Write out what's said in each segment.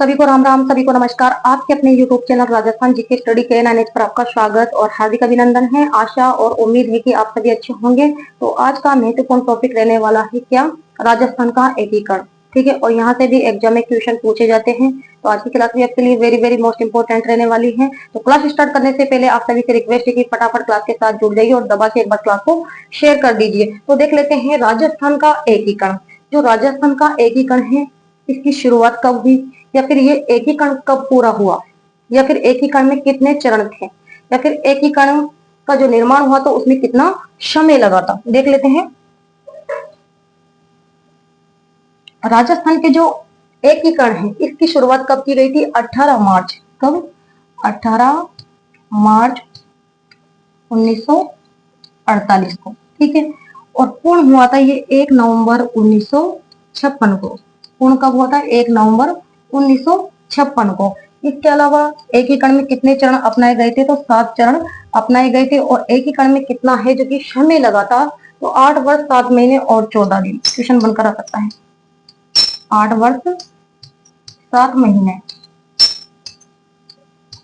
सभी को राम राम, सभी को नमस्कार। आपके अपने YouTube channel Rajasthan GK study के एन पर आपका स्वागत और हार्दिक अभिनंदन है। आशा और उम्मीद है कि आप सभी अच्छे होंगे। तो आज का महत्वपूर्ण टॉपिक रहने वाला है क्या, राजस्थान का एकीकरण। ठीक है, और यहाँ से भी एग्जाम में क्वेश्चन पूछे जाते हैं। तो आज की क्लास भी आपके लिए वेरी वेरी मोस्ट इंपोर्टेंट रहने वाली है। तो क्लास स्टार्ट करने से पहले आप सभी से रिक्वेस्ट है कि फटाफट क्लास के साथ जुड़ जाइए और दबा के एक बार क्लास को शेयर कर दीजिए। तो देख लेते हैं राजस्थान का एकीकरण। जो राजस्थान का एकीकरण है, इसकी शुरुआत कब हुई, या फिर ये एकीकरण कब पूरा हुआ, या फिर एकीकरण में कितने चरण थे, या फिर एकीकरण का जो निर्माण हुआ तो उसमें कितना समय लगा था, देख लेते हैं। राजस्थान के जो एकीकरण है, इसकी शुरुआत कब की गई थी? 18 मार्च। कब? 18 मार्च 1948 को। ठीक है, और पूर्ण हुआ था ये 1 नवंबर 1956 को। पूर्ण कब हुआ था? 1 नवंबर 1956 को। इसके अलावा एकीकरण में कितने चरण अपनाए गए थे? तो 7 चरण अपनाए गए थे। और एकीकरण में कितना है जो कि समय लगा था? तो 8 वर्ष 7 महीने और 14 दिन। क्वेश्चन बनकर आ सकता है। 8 वर्ष 7 महीने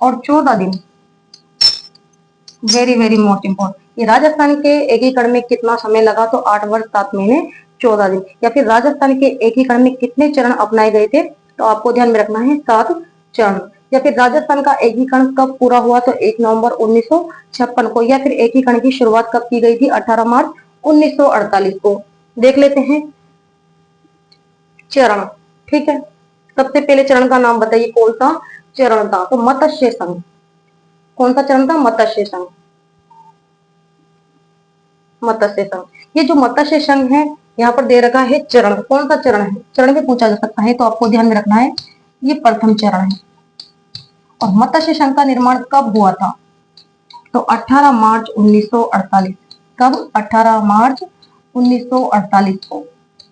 और 14 दिन। Very very most important. ये राजस्थान के एकीकरण में कितना समय लगा? तो 8 वर्ष 7 महीने 14 दिन। या फिर राजस्थान के एकीकरण में कितने चरण अपनाए गए थे? तो आपको ध्यान में रखना है 7 चरण। या फिर राजस्थान का एकीकरण कब पूरा हुआ? तो 1 नवंबर 1956 को। या फिर एकीकरण की शुरुआत कब की गई थी? 18 मार्च 1948 को। देख लेते हैं चरण। ठीक है, सबसे पहले चरण का नाम बताइए, कौन सा चरण था? तो मत्स्य संघ। कौन सा चरण था? मत्स्य संघ। मत्स्य संघ। ये जो मत्स्य संघ है, यहाँ पर दे रखा है चरण। कौन सा चरण है? चरण भी पूछा जा सकता है, तो आपको ध्यान में रखना है ये प्रथम चरण है। और मत्स्य संघ का निर्माण कब हुआ था? तो 18 मार्च 1948। कब? 18 मार्च 1948 को।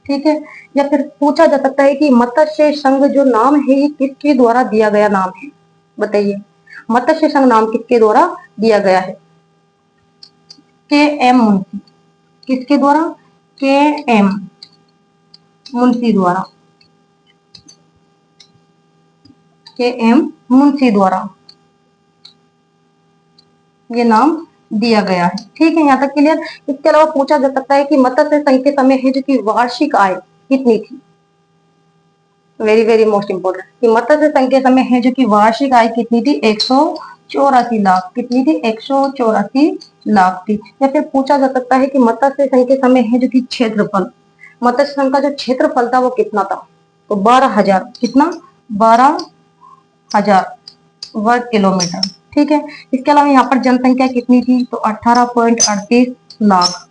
ठीक है, या फिर पूछा जा सकता है कि मत्स्य संघ जो नाम है ये किसके द्वारा दिया गया नाम है? बताइए, मत्स्य संघ नाम किसके द्वारा दिया गया है? के एम मुंशी। किसके द्वारा? के एम मुंशी द्वारा। के एम मुंशी द्वारा ये नाम दिया गया है। ठीक है, यहाँ तक क्लियर। इसके अलावा पूछा जा सकता है कि मत्स्य संघ के समय है जो कि वार्षिक आय कितनी थी? वेरी वेरी मोस्ट इंपोर्टेंट कि मत्स्य संघ के समय है जो कि वार्षिक आय कितनी थी? 184 लाख। कितनी थी? 184 लाख थी। या फिर पूछा जा सकता है कि मत्स्य संघ के समय है जो कि क्षेत्रफल, मत्स्य संघ का जो क्षेत्रफल था वो कितना था? तो 12,000। कितना? 12,000 वर्ग किलोमीटर। ठीक है, इसके अलावा यहाँ पर जनसंख्या कितनी थी? तो 18.38 लाख।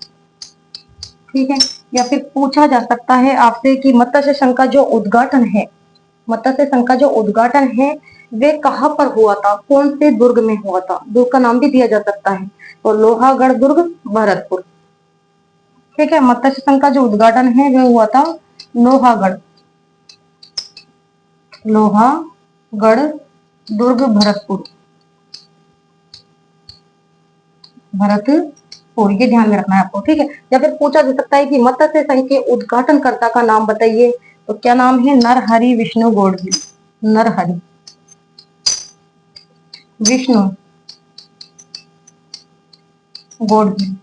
ठीक है, या फिर पूछा जा सकता है आपसे कि मत्स्य संघ का जो उद्घाटन है, मत्स्य संघ का जो उद्घाटन है वे कहाँ पर हुआ था? कौन से दुर्ग में हुआ था? दुर्ग का नाम भी दिया जा सकता है, तो लोहागढ़ दुर्ग, भरतपुर। ठीक है, मत्स्य संघ का जो उद्घाटन है वह हुआ था लोहागढ़, लोहागढ़ दुर्ग, भरतपुर, भरतपुर। ये ध्यान में रखना है आपको। ठीक है, या फिर पूछा जा सकता है कि मत्स्य संघ के उद्घाटनकर्ता का नाम बताइए। तो क्या नाम है? नरहरि विष्णु गोडगिल। नरहरि विष्णु गोडगिल।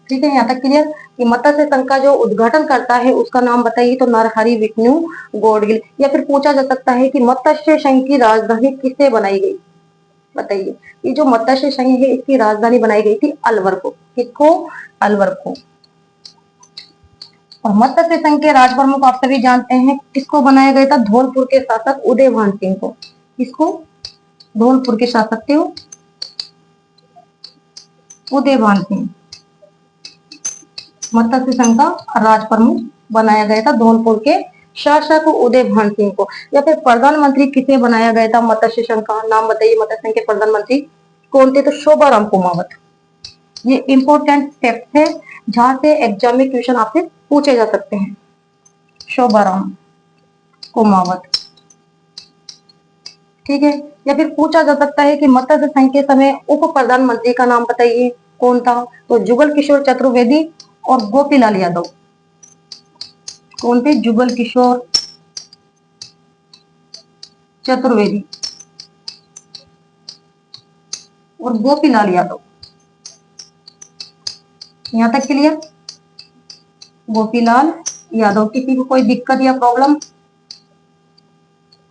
ठीक है, यहाँ तक क्लियर कि मत्स्य संघ का जो उद्घाटन करता है उसका नाम बताइए। तो नरहरि विष्णु गोडगिल। या फिर पूछा जा सकता है कि मत्स्य संघ की राजधानी किससे बनाई गई? बताइए, ये जो मत्स्य संघ है इसकी राजधानी बनाई गई थी अलवर को। किसको? अलवर को। और मत्स्य संघ के राज प्रमुख आप सभी जानते हैं, किसको बनाया गया था? धौलपुर के शासक उदयभान सिंह को। किसको? धौलपुर के शासक थे उदयभान सिंह। मत्स्य संघ का राज प्रमुख बनाया गया था धौलपुर के शासक उदयभान सिंह को। या फिर प्रधानमंत्री किसे बनाया गया था मत्स्य संघ का? नाम बताइए, मत्स्य संघ के प्रधानमंत्री कौन थे? तो शोभाराम कुमावत। ये इंपॉर्टेंट फैक्ट है जहां से एग्जाम में क्वेश्चन आपसे पूछे जा सकते हैं। शोभाराम कुमावत। ठीक है, या फिर पूछा जा सकता है कि मत्स्य संघ के समय उप प्रधानमंत्री का नाम बताइए, कौन था? तो जुगल किशोर चतुर्वेदी और गोपीलाल यादव। कौन थे? जुगल किशोर चतुर्वेदी और गोपीलाल यादव। यहां तक क्लियर? गोपीलाल यादव। किसी को कोई दिक्कत या प्रॉब्लम?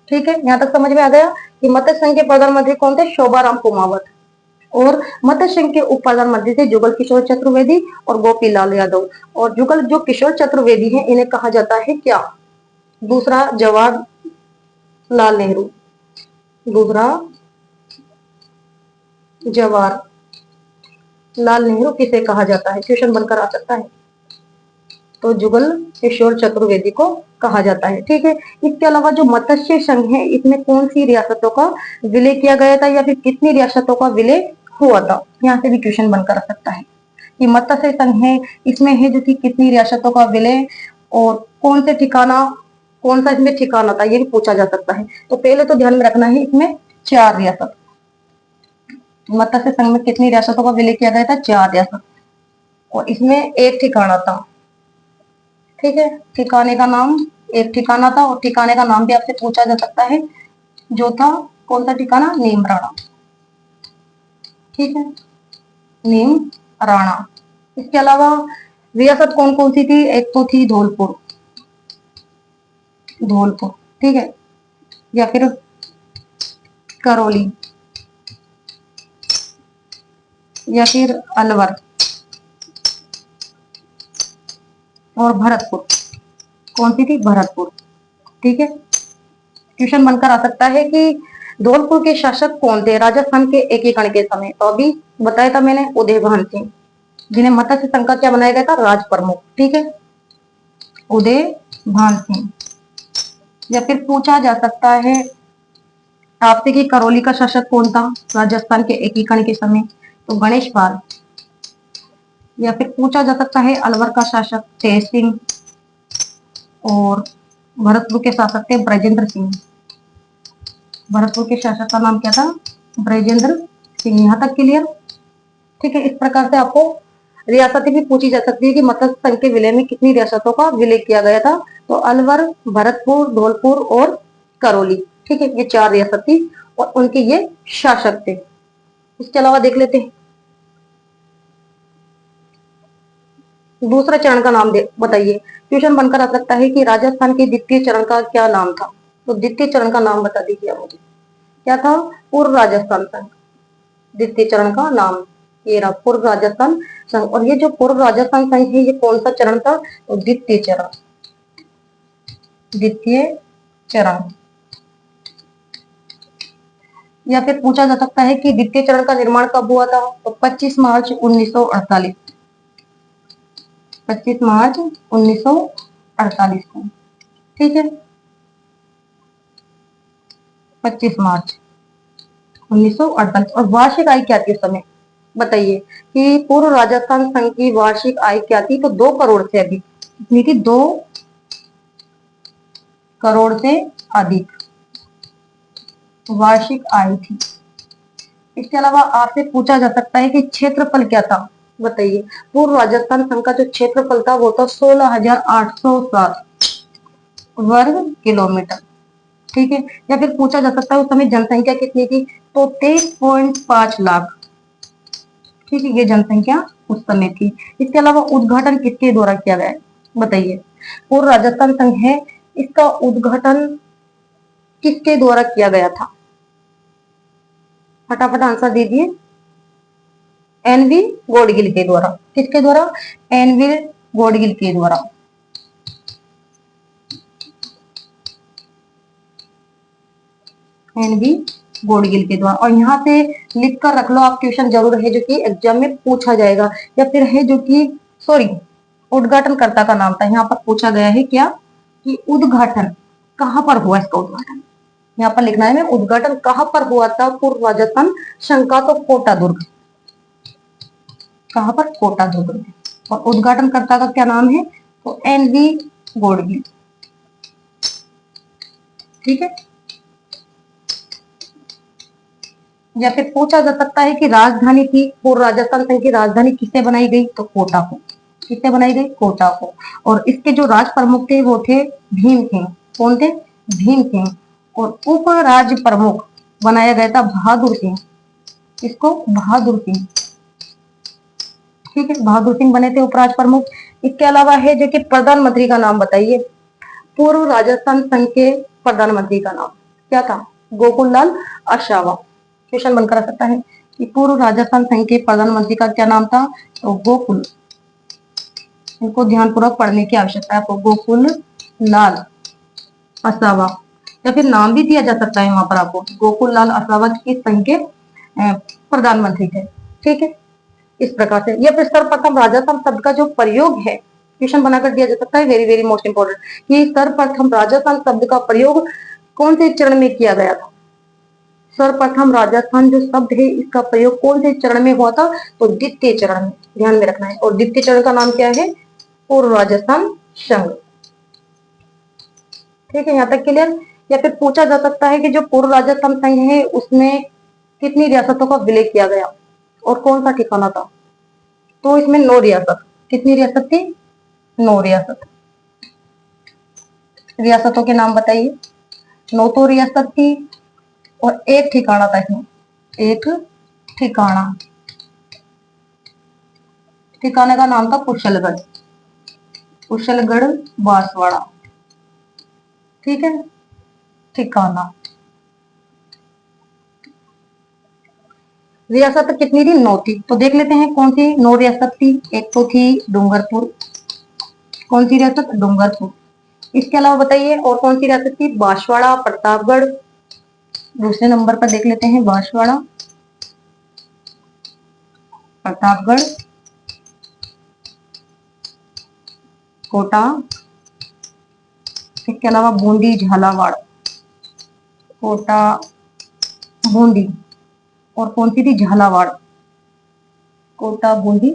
ठीक है, यहां तक समझ में आ गया कि मत्स्य संघ के प्रधानमंत्री कौन थे? शोभाराम कुमावत। और मत्स्य संघ के उप प्रधानमंत्री थे जुगल किशोर चतुर्वेदी और गोपीलाल यादव। और जुगल जो किशोर चतुर्वेदी हैं इन्हें कहा जाता है क्या? दूसरा जवाहरलाल नेहरू। दूसरा जवाहरलाल नेहरू किसे कहा जाता है? क्वेश्चन बनकर आ सकता है। तो जुगल किशोर चतुर्वेदी को कहा जाता है। ठीक है, इसके अलावा जो मत्स्य संघ है इसमें कौन सी रियासतों का विलय किया गया था या फिर कितनी रियासतों का विलय हुआ था? यहाँ से भी क्वेश्चन बनकर आ सकता है कि मत्स्य संघ है इसमें है जो कि कितनी रियासतों का विलय और कौन से ठिकाना, कौन सा इसमें ठिकाना था, ये भी पूछा जा सकता है। तो पहले तो ध्यान में रखना है इसमें 4 रियासत। मत्स्य संघ में कितनी रियासतों का विलय किया गया था? 4 रियासत। और इसमें एक ठिकाना था। ठीक है, ठिकाने का नाम, एक ठिकाना था और ठिकाने का नाम भी आपसे पूछा जा सकता है, जो था कौन सा ठिकाना? नीम राणा। ठीक है, नीम राणा। इसके अलावा रियासत कौन कौन सी थी? एक तो थी धौलपुर, धौलपुर, ठीक है, या फिर करौली, या फिर अलवर और भरतपुर। कौन सी थी? भरतपुर। ठीक है, क्वेश्चन बनकर आ सकता है कि धौलपुर के शासक कौन थे राजस्थान के एकीकरण के समय? तो अभी बताया था मैंने, उदयभान सिंह, जिन्हें मत्स्य संघ का क्या बनाया गया था? राज प्रमुख। ठीक है, उदयभान सिंह। या फिर पूछा जा सकता है आपसे कि करौली का शासक कौन था राजस्थान के एकीकरण के समय? तो गणेश पाल। या फिर पूछा जा सकता है अलवर का शासक तेज सिंह और भरतपुर के शासक थे ब्रजेंद्र सिंह। भरतपुर के शासक का नाम क्या था? ब्रजेंद्र सिंह। यहाँ तक क्लियर? ठीक है, इस प्रकार से आपको रियासतें भी पूछी जा सकती है कि मत्स्य संघ के विलय में कितनी रियासतों का विलय किया गया था? तो अलवर, भरतपुर, धौलपुर और करौली। ठीक है, ये 4 रियासत थी और उनके ये शासक थे। इसके अलावा देख लेते हैं दूसरा चरण का नाम बताइए। क्वेश्चन बनकर आ सकता है कि राजस्थान के द्वितीय चरण का क्या नाम था? तो द्वितीय चरण का नाम बता दीजिए आप मुझे, क्या था? पूर्व राजस्थान संघ। द्वितीय चरण का नाम ये रहा, पूर्व राजस्थान संघ। और ये जो पूर्व राजस्थान संघ है ये कौन सा चरण था? तो द्वितीय चरण। द्वितीय चरण। या फिर पूछा जा सकता है कि द्वितीय चरण का निर्माण कब हुआ था? तो 25 मार्च 1948। 25 मार्च 1948 को। ठीक है, 25 मार्च 1948। और वार्षिक आय क्या थी उस समय? बताइए कि पूर्व राजस्थान संघ की वार्षिक आय क्या थी? तो 2 करोड़ से अधिक। कितनी थी? 2 करोड़ से अधिक वार्षिक आय थी। इसके अलावा आपसे पूछा जा सकता है कि क्षेत्रफल क्या था? बताइए, पूर्व राजस्थान संघ का जो क्षेत्रफल था वो था 16,807 वर्ग किलोमीटर। ठीक है, या फिर पूछा जा सकता है उस समय जनसंख्या कितनी थी? तो 23.5 लाख। ठीक है, ये जनसंख्या उस समय थी। इसके अलावा उद्घाटन किसके द्वारा किया गया है? बताइए, पूर्व राजस्थान संघ है इसका उद्घाटन किसके द्वारा किया गया था? फटाफट आंसर दीजिए। एनवी गॉडगिल के द्वारा। किसके द्वारा? एनवी गॉडगिल के द्वारा। एनवी गॉडगिल के द्वारा। और यहाँ से लिख कर रख लो आप, क्वेश्चन जरूर है जो कि एग्जाम में पूछा जाएगा। या फिर है जो कि सॉरी, उद्घाटनकर्ता का नाम था। यहाँ पर पूछा गया है क्या कि उद्घाटन कहाँ पर हुआ? इसका उद्घाटन यहाँ पर लिखना है, उद्घाटन कहाँ पर हुआ था पूर्व राजस्थान संघ का? तो कोटा दुर्ग। कहाँ पर? कोटा दुर्ग में। और उद्घाटनकर्ता का क्या नाम है? तो एनवी गॉडगिल। ठीक है, या फिर पूछा जा सकता है कि राजधानी की, पूर्व राजस्थान संघ की राजधानी किससे बनाई गई? तो कोटा को। किससे बनाई गई? कोटा को। और इसके जो राज प्रमुख थे वो थे भीम सिंह। कौन थे? भीम सिंह। और उप राज्य प्रमुख बनाया गया था बहादुर सिंह। इसको बहादुर सिंह, ठीक है, बहादुर सिंह बने थे उपराज प्रमुख। इसके अलावा है जो कि प्रधानमंत्री का नाम बताइए, पूर्व राजस्थान संघ के प्रधानमंत्री का नाम क्या था? गोकुल लाल आशावा। क्वेश्चन बनकर आ सकता है कि पूर्व राजस्थान संघ के प्रधानमंत्री का क्या नाम था? तो गोकुल, इनको ध्यानपूर्वक पढ़ने की आवश्यकता है आपको, गोकुल लाल असावा, या फिर नाम भी दिया जा सकता है वहां पर आपको, गोकुल लाल असावा किस संघ के प्रधानमंत्री थे, ठीक है। इस प्रकार से या फिर सर्वप्रथम राजस्थान शब्द का जो प्रयोग है, क्वेश्चन बनाकर दिया जा सकता है, वेरी वेरी मोस्ट इंपोर्टेंट, कि सर्वप्रथम राजस्थान शब्द का प्रयोग कौन से चरण में किया गया था? सर्वप्रथम राजस्थान जो शब्द है इसका प्रयोग कौन से चरण में हुआ था? तो द्वितीय चरण में, ध्यान में रखना है। और द्वितीय चरण का नाम क्या है? पूर्व राजस्थान संघ, ठीक है, यहाँ तक क्लियर। या फिर पूछा जा सकता है कि जो पूर्व राजस्थान संघ है उसमें कितनी रियासतों का विलय किया गया और कौन सा ठिकाना था? तो इसमें 9 रियासत। कितनी रियासत थी? 9 रियासत। रियासतों के नाम बताइए। 9 तो रियासत थी और एक ठिकाना था इसमें, एक ठिकाना, ठिकाने का नाम था कुशलगढ़, कुशलगढ़ बांसवाड़ा, ठीक है, ठिकाना। रियासत कितनी थी? 9 थी। तो देख लेते हैं कौन सी 9 रियासत थी। एक तो थी डूंगरपुर, कौन सी रियासत? डूंगरपुर। इसके अलावा बताइए और कौन सी रियासत थी? बांसवाड़ा, प्रतापगढ़। दूसरे नंबर पर देख लेते हैं बांसवाड़ा, प्रतापगढ़, कोटा, इसके अलावा बूंदी, झालावाड़, कोटा, बूंदी, और कौन सी थी? झालावाड़, कोटा, बूंदी,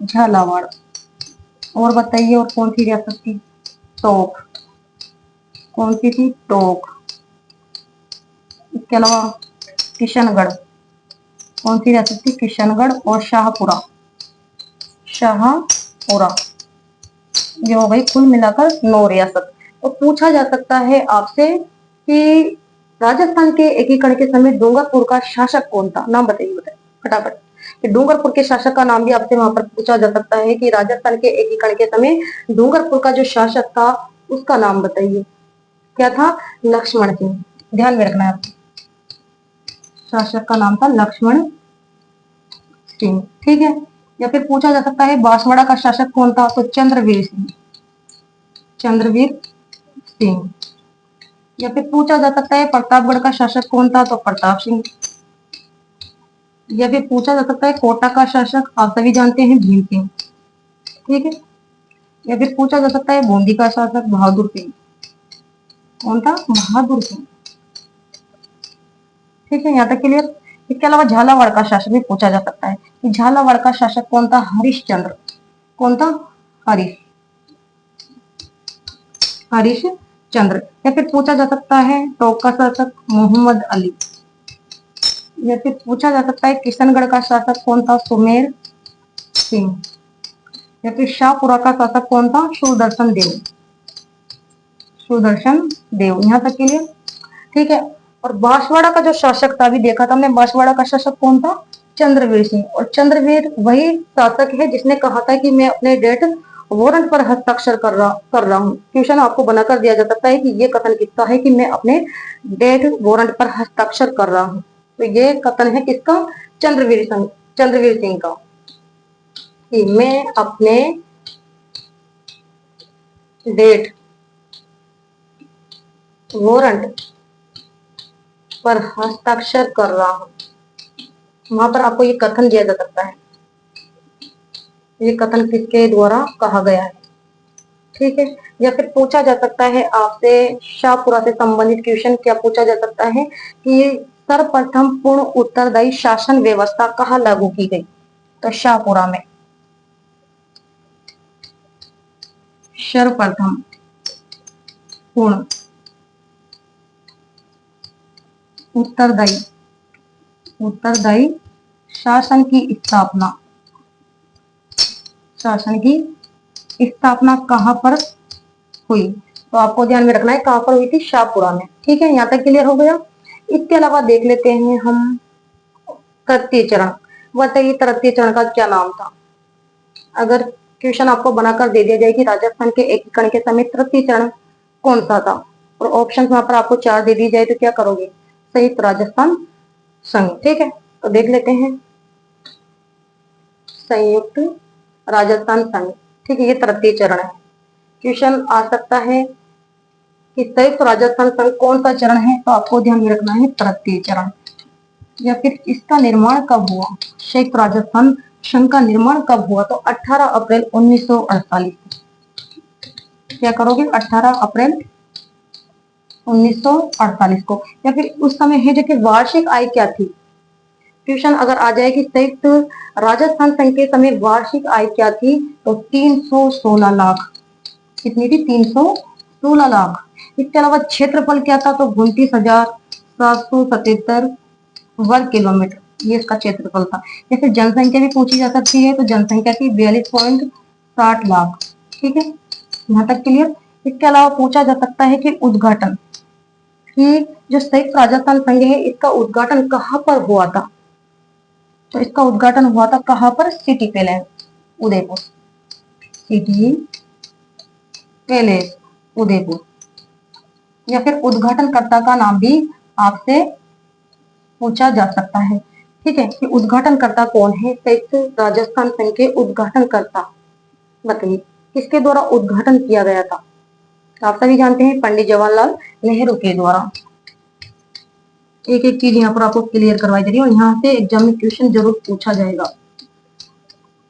झालावाड़। और बताइए और कौन सी रियासत थी? टोंक, कौन सी थी? टोंक। इसके अलावा किशनगढ़, कौन सी रियासत थी? किशनगढ़। और शाहपुरा, शाहपुरा। ये हो गई कुल मिलाकर 9 रियासत। तो पूछा जा सकता है आपसे कि राजस्थान के एकीकरण के समय डूंगरपुर का शासक कौन था? नाम बताइए, बताइए फटाफट। कि डूंगरपुर के शासक का नाम भी आपसे वहां पर पूछा जा सकता है कि राजस्थान के एकीकरण के समय डूंगरपुर का जो शासक था उसका नाम बताइए। क्या था? लक्ष्मण सिंह। ध्यान में रखना है आपको, शासक का नाम था लक्ष्मण सिंह, ठीक है। या फिर पूछा जा सकता है बांसवाड़ा का शासक कौन था? तो चंद्रवीर सिंह, चंद्रवीर सिंह। या फिर पूछा जा सकता है प्रतापगढ़ का शासक कौन था? तो प्रताप सिंह। या फिर पूछा जा सकता है कोटा का शासक, आप सभी जानते हैं, भीम सिंह, ठीक है। या फिर पूछा जा सकता है बूंदी का शासक बहादुर सिंह, कौन था? बहादुर सिंह, ठीक है, यहाँ तक क्लियर। इसके अलावा झालावाड़ का शासक भी पूछा जा सकता है कि झालावाड़ का शासक कौन था? हरिश्चंद्र, कौन था? हरीश, हरीश चंद्र। या फिर पूछा जा सकता है टोंक का शासक मोहम्मद अली। या फिर पूछा जा सकता है किशनगढ़ का शासक कौन था? सुमेर सिंह। या फिर शाहपुरा का शासक कौन था? सुदर्शन देव, सुदर्शन देव। यहाँ तक के लिए ठीक है। और बांसवाड़ा का जो शासक था, अभी देखा था हमने, बांसवाड़ा का शासक कौन था? चंद्रवीर सिंह। और चंद्रवीर वही शासक है जिसने कहा था कि मैं अपने डेथ वारंट पर हस्ताक्षर कर रहा हूँ। क्वेश्चन आपको बनाकर दिया जा सकता है कि ये कथन किसका है कि मैं अपने डेथ वारंट पर हस्ताक्षर कर रहा हूँ। तो ये कथन है किसका? चंद्रवीर सिंह का, कि मैं अपने डेथ वारंट पर हस्ताक्षर कर रहा हूँ। वहां पर आपको ये कथन दिया जा सकता है, ये कथन किसके द्वारा कहा गया है, ठीक है। या फिर पूछा जा सकता है आपसे शाहपुरा से संबंधित क्वेश्चन क्या पूछा जा सकता है कि सर्वप्रथम पूर्ण उत्तरदायी शासन व्यवस्था कहाँ लागू की गई? तो शाहपुरा में सर्वप्रथम पूर्ण उत्तरदायी उत्तरदायी शासन की स्थापना, शासन की स्थापना कहाँ पर हुई? तो आपको ध्यान में रखना है कहाँ पर हुई थी, शाहपुरा में। ठीक है, यहाँ तक क्लियर हो गया। इसके अलावा देख लेते हैं हम तृतीय चरण। बताइए तृतीय चरण का क्या नाम था। अगर क्वेश्चन आपको बनाकर दे दिया जाए कि राजस्थान के एकीकरण के समय तृतीय चरण कौन सा था, और ऑप्शन वहां पर आपको 4 दे दी जाए तो क्या करोगे, संयुक्त राजस्थान संघ। ठीक है, तो देख लेते हैं संयुक्त राजस्थान संघ। ठीक है, ये तृतीय चरण है। क्वेश्चन आ सकता है कि संयुक्त राजस्थान संघ कौन सा चरण है, तो आपको ध्यान में रखना है तृतीय चरण। या फिर इसका निर्माण कब हुआ, संयुक्त राजस्थान संघ का निर्माण कब हुआ, तो 18 अप्रैल 1948। क्या करोगे, 18 अप्रैल 1948 को। या फिर उस समय है जो कि वार्षिक आय क्या थी। क्वेश्चन अगर आ जाए कि संयुक्त राजस्थान संघ के समय वार्षिक आय क्या थी, तो 316 लाख। कितनी थी, 316 लाख। इसके अलावा क्षेत्रफल क्या था, तो 29,777 वर्ग किलोमीटर, ये इसका क्षेत्रफल था। जैसे जनसंख्या भी पूछी जा सकती है, तो जनसंख्या थी 42.60 लाख। ठीक है, यहाँ तक क्लियर। इसके अलावा पूछा जा सकता है कि उद्घाटन, कि जो संयुक्त राजस्थान संघ है इसका उद्घाटन कहाँ पर हुआ था, तो इसका उद्घाटन हुआ था कहाँ पर, city palace Udaipur. City palace Udaipur. या फिर उद्घाटनकर्ता का नाम भी आपसे पूछा जा सकता है। ठीक है, कि उद्घाटनकर्ता कौन है, संयुक्त राजस्थान संघ के उद्घाटनकर्ता बताइए किसके द्वारा उद्घाटन किया गया था। आप सभी जानते हैं पंडित जवाहरलाल नेहरू के द्वारा। एक एक चीज यहाँ पर आपको क्लियर करवाई जा रही है, और यहाँ से एग्जाम में क्वेश्चन जरूर पूछा जाएगा।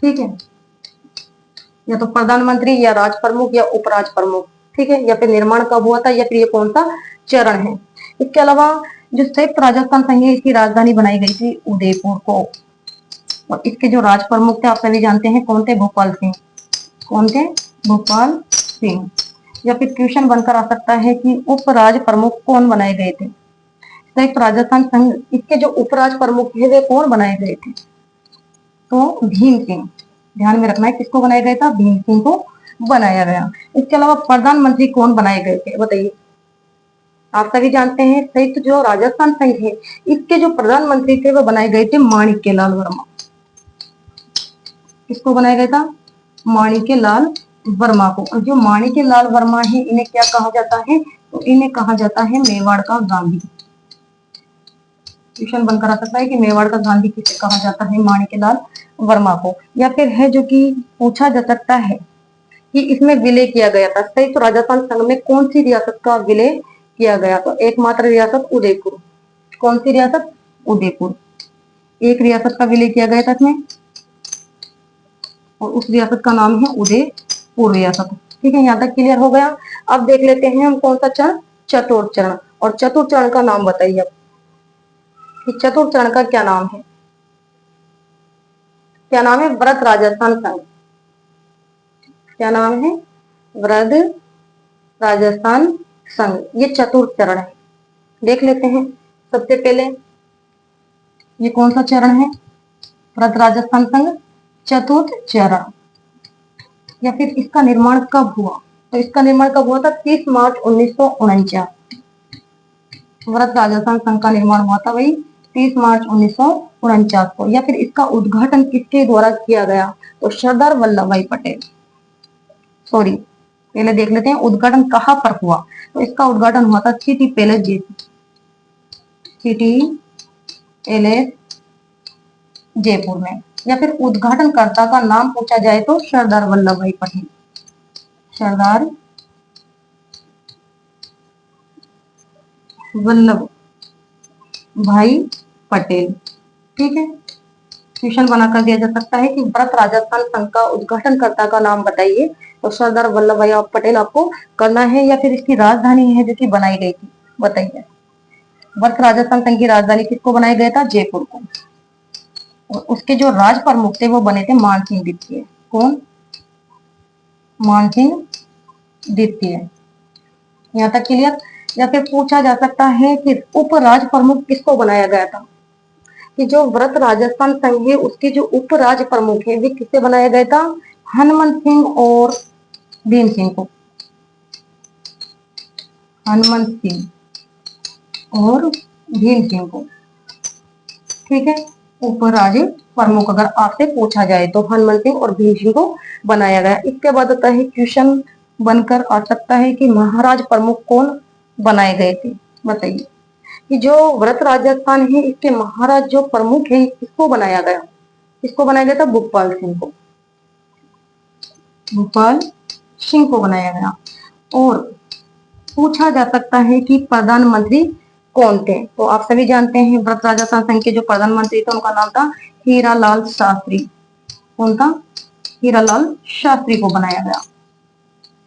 ठीक है, या तो प्रधानमंत्री या राज प्रमुख या उपराज प्रमुख। ठीक है, या फिर निर्माण कब हुआ था, या फिर ये कौन सा चरण है। इसके अलावा जो संयुक्त राजस्थान संघ है इसकी राजधानी बनाई गई थी उदयपुर को, और इसके जो राज प्रमुख थे आप सभी जानते हैं कौन थे, भोपाल सिंह। कौन थे, भोपाल सिंह। या फिर क्वेश्चन बनकर आ सकता है कि उपराज प्रमुख कौन बनाए गए थे संयुक्त राजस्थान संघ, इसके जो उपराज प्रमुख है वे कौन बनाए गए थे, तो भीम सिंह। ध्यान में रखना है किसको बनाया गया था, भीम सिंह को बनाया गया। इसके अलावा प्रधानमंत्री कौन बनाए गए थे बताइए। आप सभी जानते हैं संयुक्त जो राजस्थान संघ है इसके जो प्रधानमंत्री थे वो बनाए गए थे माणिक्य लाल वर्मा। किसको बनाया गया था, माणिक्य लाल वर्मा को। और जो माणिक्य लाल वर्मा है इन्हें क्या कहा जाता है, तो इन्हें कहा जाता है मेवाड़ का गांधी। क्वेश्चन बनकर आ सकता है कि मेवाड़ का गांधी किसे कहा जाता है, माणिक्य लाल वर्मा को। या फिर है जो कि पूछा जा सकता है कि इसमें विलय किया गया था, संयुक्त राजस्थान संघ में कौन सी रियासत का विलय किया गया, तो एकमात्र रियासत उदयपुर। कौन सी रियासत, उदयपुर। एक रियासत का विलय किया गया था इसमें, और उस रियासत का नाम है उदयपुर रियासत। ठीक है, यहाँ तक क्लियर हो गया। अब देख लेते हैं हम कौन सा चरण, चतुर्थ चरण। और चतुर्थ चरण का नाम बताइए कि चतुर्थ चरण का क्या नाम है। क्या नाम है, व्रत राजस्थान संघ। क्या नाम है, व्रत राजस्थान संघ। ये चतुर्थ चरण है। देख लेते हैं सबसे पहले ये कौन सा चरण है, व्रत राजस्थान संघ चतुर्थ चरण। या फिर इसका निर्माण कब हुआ, तो इसका निर्माण कब हुआ था, 30 मार्च 1949। व्रत राजस्थान संघ का निर्माण हुआ था वही 30 मार्च 1949 को। या फिर इसका उद्घाटन किसके द्वारा किया गया, तो सरदार वल्लभ भाई पटेल। सॉरी, पहले देख लेते हैं उद्घाटन कहाँ पर हुआ, तो इसका उद्घाटन हुआ था city palace city palace Jaipur में। या फिर उद्घाटनकर्ता का नाम पूछा जाए तो सरदार वल्लभ भाई पटेल। सरदार वल्लभ भाई पटेल। ठीक है, क्वेश्चन बनाकर दिया जा सकता है कि व्रत राजस्थान संघ का उद्घाटनकर्ता का नाम बताइए, तो सरदार वल्लभ भाई पटेल आपको करना है। या फिर इसकी राजधानी है जो कि बनाई गई थी बताइए। व्रत राजस्थान संघ की राजधानी किसको बनाया गया था, जयपुर को। और उसके जो राज प्रमुख थे वो बने थे मानसिंह द्वितीय। कौन, मानसिंह द्वितीय। यहाँ तक क्लियर। या फिर पूछा जा सकता है कि उपराज प्रमुख किसको बनाया गया था, कि जो व्रत राजस्थान संघ है उसके जो उपराज प्रमुख है वे किससे बनाया गया था, हनुमंत सिंह और भीम सिंह को। हनुमंत सिंह और भीम सिंह को। ठीक है, ऊपर राज्य प्रमुख अगर आपसे पूछा जाए तो हनुमंत सिंह और भीम सिंह को बनाया गया। इसके बाद आता है क्वेश्चन बनकर आ सकता है कि महाराज प्रमुख कौन बनाए गए थे, बताइए। कि जो व्रत राजस्थान है इसके महाराज जो प्रमुख है इसको बनाया गया, इसको बनाया गया था भूपाल सिंह को, भूपाल सिंह को बनाया गया। और पूछा जा सकता है कि प्रधानमंत्री कौन थे, तो आप सभी जानते हैं व्रत राजस्थान संघ के जो प्रधानमंत्री थे उनका नाम था हीरालाल शास्त्री। कौन था? हीरालाल शास्त्री को बनाया गया।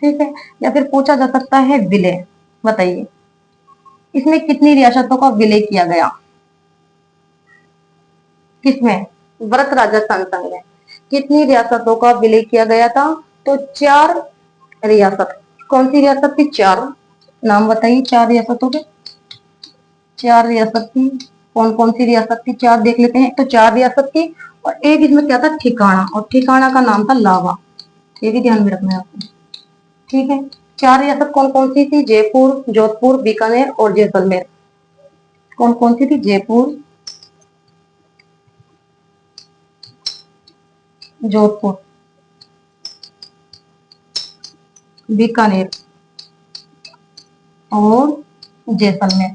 ठीक है, या फिर पूछा जा सकता है विलय, बताइए इसमें कितनी रियासतों का विलय किया गया, किसमें? व्रत राजस्थान संघ में कितनी रियासतों का विलय किया गया था? तो 4 रियासत। कौन सी रियासत थी? 4 नाम बताइए 4 रियासतों के। 4 रियासत थी, कौन कौन सी रियासत थी? 4 देख लेते हैं। तो 4 रियासत थी और एक इसमें क्या था? ठिकाना, और ठिकाना का नाम था लावा। ये भी ध्यान में रखना है आपको। ठीक है, 4 रियासत कौन कौन सी थी? जयपुर, जोधपुर, बीकानेर और जैसलमेर। कौन कौन सी थी? जयपुर, जोधपुर, बीकानेर और जैसलमेर।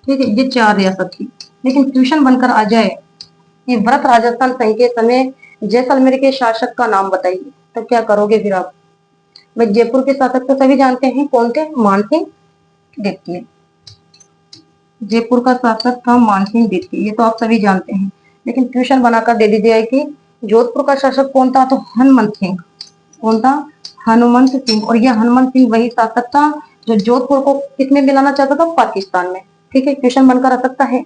ठीक है, ये 4 रियासत थी। लेकिन क्वेश्चन बनकर आ जाए कि व्रत राजस्थान संघ के समय जैसलमेर के शासक का नाम बताइए, तो क्या करोगे फिर आप? भाई जयपुर के शासक तो सभी जानते हैं, कौन थे? मानसिंह द्वितीय। जयपुर का शासक था मानसिंह द्वितीय, ये तो आप सभी जानते हैं। लेकिन क्वेश्चन बनाकर दे दीजिए कि जोधपुर का शासक कौन था? तो हनुमंत सिंह। कौन था? हनुमंत सिंह। और यह हनुमंत सिंह वही शासक था जो जोधपुर को किसमें मिलाना चाहता था? पाकिस्तान में। ठीक है, क्वेश्चन बनकर आ सकता है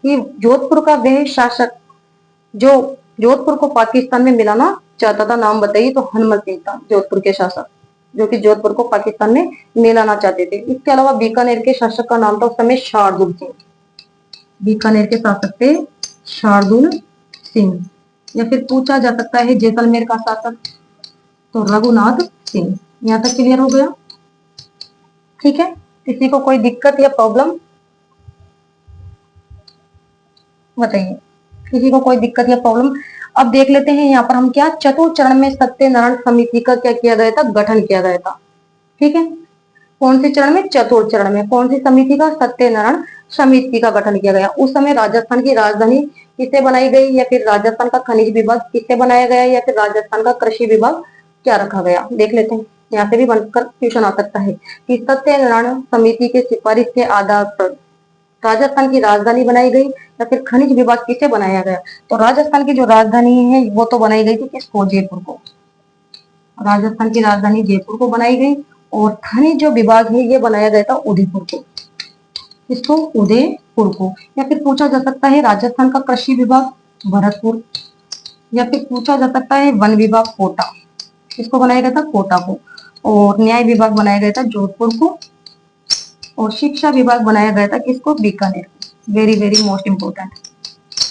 कि जोधपुर का वह शासक जो जोधपुर को पाकिस्तान में मिलाना चाहता था, नाम बताइए। तो हनुमंत सिंह था जोधपुर के शासक, जो कि जोधपुर को पाकिस्तान में मिलाना चाहते थे। इसके अलावा बीकानेर के शासक का नाम था उस समय शार्दुल सिंह। बीकानेर के शासक थे शार्दुल सिंह। या फिर पूछा जा सकता है जैसलमेर का शासक, तो रघुनाथ सिंह। यहाँ तक क्लियर हो गया? ठीक है, किसी को कोई दिक्कत या प्रॉब्लम, बताइए किसी को कोई दिक्कत या प्रॉब्लम। अब देख लेते हैं यहाँ पर हम क्या, चतुर्थ चरण में सत्यनारायण समिति का क्या किया गया था? गठन किया गया था। ठीक है, कौन से चरण में? चतुर्थ चरण में। कौन सी समिति का? सत्यनारायण समिति का गठन किया गया। उस समय राजस्थान की राजधानी किससे बनाई गई, या फिर राजस्थान का खनिज विभाग किससे बनाया गया, या फिर राजस्थान का कृषि विभाग क्या रखा गया? देख लेते हैं, यहाँ से भी बनकर क्वेश्चन आ सकता है कि सत्यनारायण समिति के सिफारिश के आधार पर राजस्थान की राजधानी बनाई गई या फिर खनिज विभाग किसे बनाया गया? तो राजस्थान की जो राजधानी है वो तो बनाई गई थी किसको? जयपुर को। राजस्थान की राजधानी जयपुर को बनाई गई और खनिज जो विभाग है ये बनाया गया था उदयपुर को। किसको? उदयपुर को। या फिर पूछा जा सकता है राजस्थान का कृषि विभाग भरतपुर, या फिर पूछा जा सकता है वन विभाग कोटा। किसको बनाया गया था? कोटा को। और न्याय विभाग बनाया गया था जोधपुर को। और शिक्षा विभाग बनाया गया था किसको? बीकानेर को। वेरी वेरी मोस्ट इंपोर्टेंट,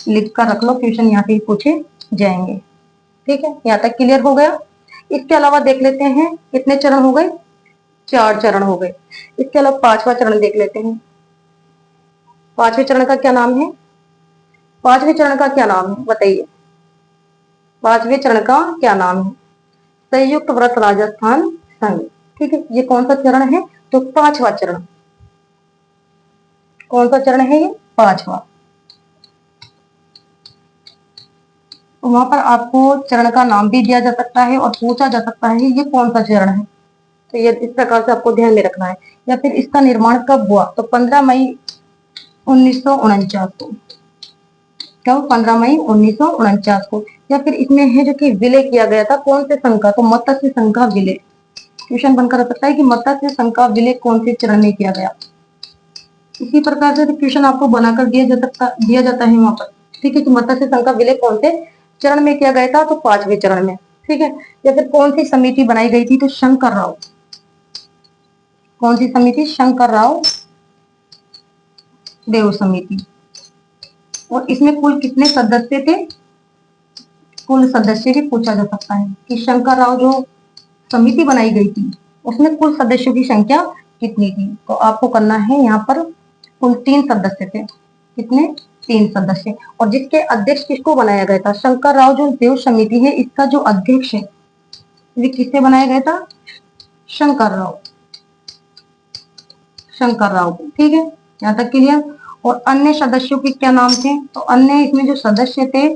लिख कर रख लो, क्वेश्चन यहाँ से पूछे जाएंगे। ठीक है, यहाँ तक क्लियर हो गया? इसके अलावा देख लेते हैं कितने चरण हो गए? 4 चरण हो गए। इसके अलावा 5वां चरण देख लेते हैं। 5वें चरण का क्या नाम है? 5वें चरण का क्या नाम है, बताइए। 5वें चरण का क्या नाम है? संयुक्त व्रत राजस्थान संघ। ठीक है, ये कौन सा चरण है? तो 5वां चरण। कौन सा चरण है ये? 5वां। तो वहां पर आपको चरण का नाम भी दिया जा सकता है और पूछा जा सकता है ये कौन सा चरण है, तो ये इस प्रकार से आपको ध्यान में रखना है। या फिर इसका निर्माण कब हुआ? तो 15 मई 1949 को। कब? 15 मई 1949 को। या फिर इसमें है जो कि विलय किया गया था कौन से संघ का? तो मत्स्य संघ का विलय। क्वेश्चन बनकर आ सकता है कि मत्स्य संघ का विलय कौन से चरण में किया गया। इसी प्रकार से क्वेश्चन आपको बनाकर दिया जाता है वहां पर। ठीक है, कि मत्स्य संघ का विलय कौन से चरण में किया गया था? तो 5वें चरण में। ठीक है, या फिर कौन सी समिति बनाई गई थी? तो शंकर राव। कौन सी समिति? शंकर राव देव समिति। और इसमें कुल कितने सदस्य थे? कुल सदस्य भी पूछा जा सकता है कि शंकर राव जो समिति बनाई गई थी उसमें कुल सदस्यों की संख्या कितनी थी, तो आपको करना है यहाँ पर कुल 3 सदस्य थे। कितने? 3 सदस्य। और जिसके अध्यक्ष किसको बनाया गया था? शंकर राव जो देव समिति है इसका जो अध्यक्ष है ये किससे बनाया गया था? शंकर राव, शंकर राव को। ठीक है, यहाँ तक क्लियर। और अन्य सदस्यों के क्या नाम थे? तो अन्य इसमें जो सदस्य थे,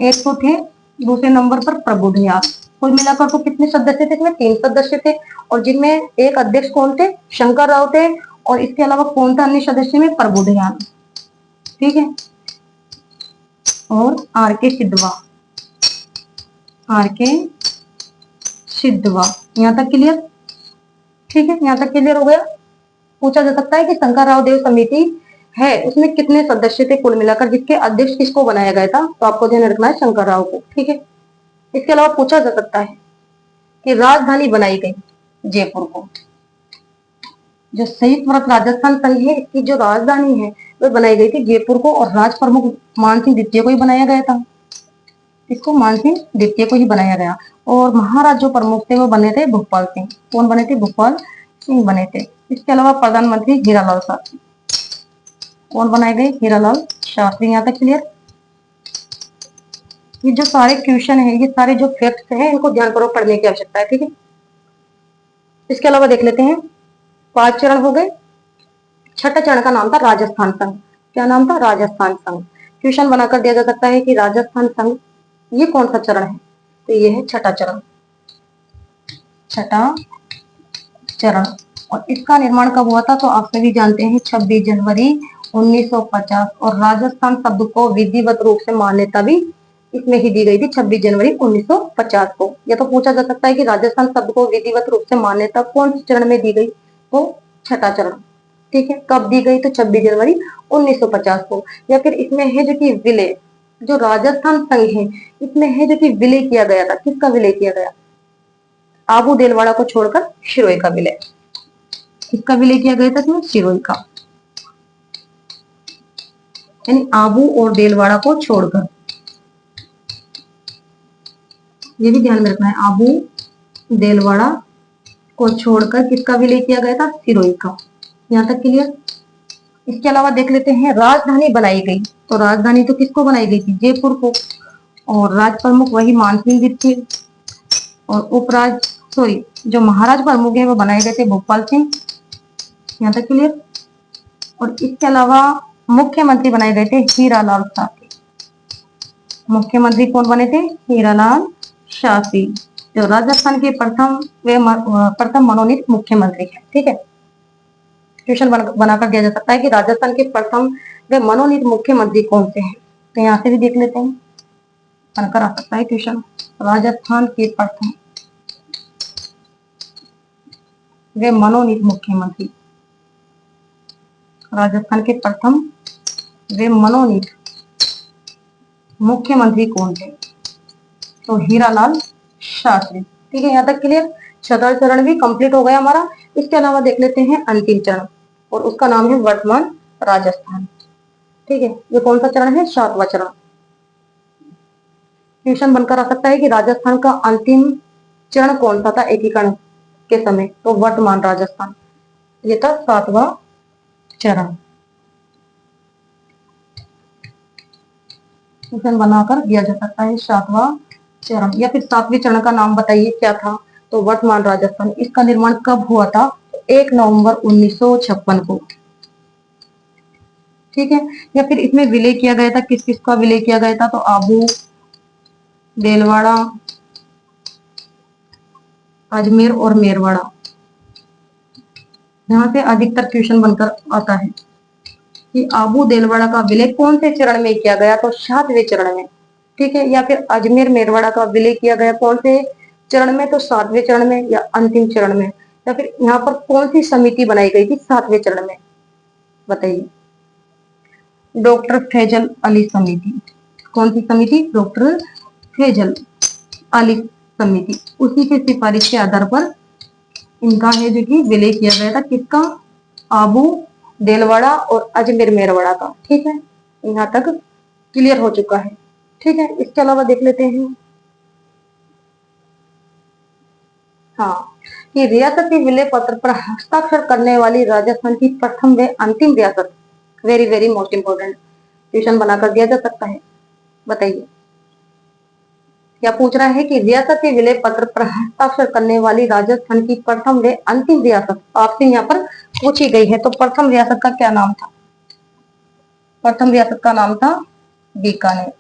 एक तो थे दूसरे नंबर पर प्रबुद्धयाल। कुल मिलाकर तो कितने सदस्य थे इसमें? 3 सदस्य थे। और जिनमें एक अध्यक्ष कौन थे? शंकर राव थे। और इसके अलावा कौन था अन्य सदस्य में? प्रबुद्धयाल। ठीक है, और आर के सिद्धवा, आर के सिद्धवा। यहाँ तक क्लियर? ठीक है, यहाँ तक क्लियर हो गया। पूछा जा सकता है कि शंकर राव देव समिति है उसमें कितने सदस्य थे कुल मिलाकर, जिसके अध्यक्ष किसको बनाया गया था? तो आपको ध्यान रखना है शंकर राव को। ठीक है, इसके अलावा पूछा जा सकता है कि राजधानी बनाई गई जयपुर को। जो संयुक्त भारत राजस्थान संघ है इसकी जो राजधानी है वो बनाई गई थी जयपुर को, और राज प्रमुख मानसिंह द्वितीय को ही बनाया गया था। इसको मानसिंह द्वितीय को ही बनाया गया। और महाराज जो प्रमुख थे वो बने थे भोपाल सिंह। कौन बने थे? भोपाल सिंह बने थे। इसके अलावा प्रधानमंत्री हीरालाल शास्त्री। कौन बनाए गए? हीरालाल शास्त्री। यहाँ तक क्लियर? ये जो सारे क्वेश्चन है, ये सारे जो फैक्ट्स हैं इनको ध्यानपूर्वक पढ़ने की आवश्यकता है। ठीक है, इसके अलावा देख लेते हैं 5 चरण हो गए। छठा चरण का नाम था राजस्थान संघ। क्या नाम था? राजस्थान संघ। क्वेश्चन बनाकर दिया जा सकता है कि राजस्थान संघ ये कौन सा चरण है? तो ये है छठा चरण, छठा चरण। और इसका निर्माण कब हुआ था? तो आप सभी जानते हैं 26 जनवरी 1950। और राजस्थान शब्द को विधिवत रूप से मान्यता भी इसमें ही दी गई थी 26 जनवरी 1950 को। यह तो पूछा जा सकता है कि राजस्थान शब्द को विधिवत रूप से मान्यता कौन से चरण में दी गई? तो छठा चरण। ठीक है, कब दी गई? तो 26 जनवरी 1950 को। या फिर इसमें है जो कि विलय, जो राजस्थान संघ है इसमें है जो कि विलय किया गया था। किसका विलय किया गया? आबू देलवाड़ा को छोड़कर शिरोई का विलय। किसका विलय किया गया था इसमें? शिरोई का, यानी आबू और देलवाड़ा को छोड़कर। ये भी ध्यान में रखना है, आबू देलवाड़ा को छोड़कर किसका विलय किया गया था? सिरोही का। यहाँ तक क्लियर? इसके अलावा देख लेते हैं राजधानी बनाई गई। तो राजधानी तो किसको बनाई गई थी? जयपुर को। और राज प्रमुख वही मानसिंह द्वितीय। और उपराज सॉरी जो महाराज प्रमुख है वो बनाए गए थे भोपाल सिंह। यहाँ तक क्लियर? और इसके अलावा मुख्यमंत्री बनाए गए थे हीरालाल शास्त्री। मुख्यमंत्री कौन बने थे? हीरालाल शास्त्री, जो राजस्थान के प्रथम मनोनीत मुख्यमंत्री है। ठीक है, क्वेश्चन बनाकर दिया जा सकता है कि राजस्थान के प्रथम व मनोनीत मुख्यमंत्री कौन से हैं? तो यहाँ से भी देख लेते हैं, बनकर आ सकता है क्वेश्चन। राजस्थान के प्रथम वे मनोनीत मुख्यमंत्री, राजस्थान के प्रथम वे मनोनीत मुख्यमंत्री कौन थे? तो हीरालाल शास्त्री। ठीक है, यहाँ तक क्लियर? छठा चरण भी कंप्लीट हो गया हमारा। इसके अलावा देख लेते हैं अंतिम चरण, और उसका नाम है वर्तमान राजस्थान। ठीक है, ये कौन सा चरण है? 7वां चरण। क्वेश्चन बनकर आ सकता है कि राजस्थान का अंतिम चरण कौन सा था एकीकरण के समय? तो वर्तमान राजस्थान, ये था 7वां चरण। क्वेश्चन बनाकर दिया जा सकता है 7वां चरण। या फिर 7वें चरण का नाम बताइए क्या था? तो वर्तमान राजस्थान। इसका निर्माण कब हुआ था? 1 नवंबर 1956 को। ठीक है, या फिर इसमें विलय किया गया था, किस किस का विलय किया गया था? तो आबू देलवाड़ा, अजमेर और मेरवाड़ा। यहाँ से अधिकतर क्वेश्चन बनकर आता है कि आबू देलवाड़ा का विलय कौन से चरण में किया गया? तो 7वें चरण में। ठीक है, या फिर अजमेर मेरवाड़ा का विलय किया गया कौन से चरण में? तो 7वें चरण में या अंतिम चरण में। या फिर यहाँ पर कौन सी समिति बनाई गई थी 7वें चरण में? बताइए। डॉक्टर फैजल अली समिति। कौन सी समिति? डॉक्टर फैजल अली समिति। उसी के सिफारिश के आधार पर इनका है जो कि विलय किया गया था। किसका? आबू देलवाड़ा और अजमेर मेरवाड़ा का। ठीक है, यहाँ तक क्लियर हो चुका है। ठीक है, इसके अलावा देख लेते हैं, हाँ, कि रियासती विलय पत्र पर हस्ताक्षर करने वाली राजस्थान की प्रथम व अंतिम रियासत। Very very most important, question बनाकर दिया जा सकता है। बताइए क्या पूछ रहा है कि रियासती विलय पत्र पर हस्ताक्षर करने वाली राजस्थान की प्रथम व अंतिम रियासत आपसे यहाँ पर पूछी गई है। तो प्रथम रियासत का क्या नाम था? प्रथम रियासत का नाम था बीकानेर।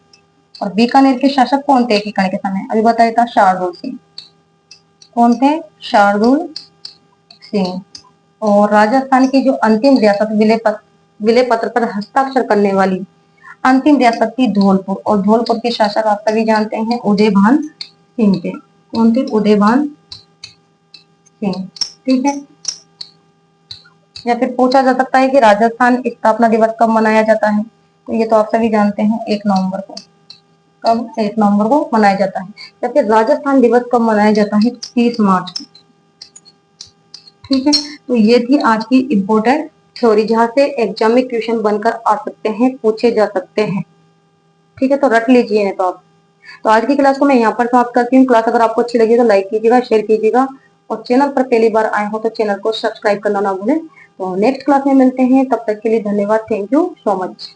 और बीकानेर के शासक कौन थे एक के समय? अभी बताया था शार्दुल सिंह। कौन थे? शार्दुल सिंह। और राजस्थान की जो अंतिम रियासत विलय पत्र पर हस्ताक्षर करने वाली अंतिम रियासत थी धौलपुर। और धौलपुर के शासक आप सभी जानते हैं उदयभान सिंह थे। कौन थे? उदयभान सिंह। ठीक है। या फिर पूछा जा सकता है कि राजस्थान स्थापना दिवस कब मनाया जाता है? तो ये तो आप सभी जानते हैं 1 नवंबर को। कब? 1 नवंबर को मनाया जाता है। या फिर राजस्थान दिवस कब मनाया जाता है? 30 मार्च को। ठीक है। तो ये थी आज की इम्पोर्टेंट थ्योरी, जहां से एग्जाम में क्वेश्चन बनकर आ सकते हैं, पूछे जा सकते हैं। ठीक है, तो रट लीजिए तो आप। तो आज की क्लास को मैं यहाँ पर समाप्त करती हूँ। क्लास अगर आपको अच्छी लगी तो लाइक कीजिएगा, शेयर कीजिएगा, और चैनल पर पहली बार आए हो तो चैनल को सब्सक्राइब करना ना भूलें। तो नेक्स्ट क्लास में मिलते हैं, तब तक के लिए धन्यवाद। Thank you so much.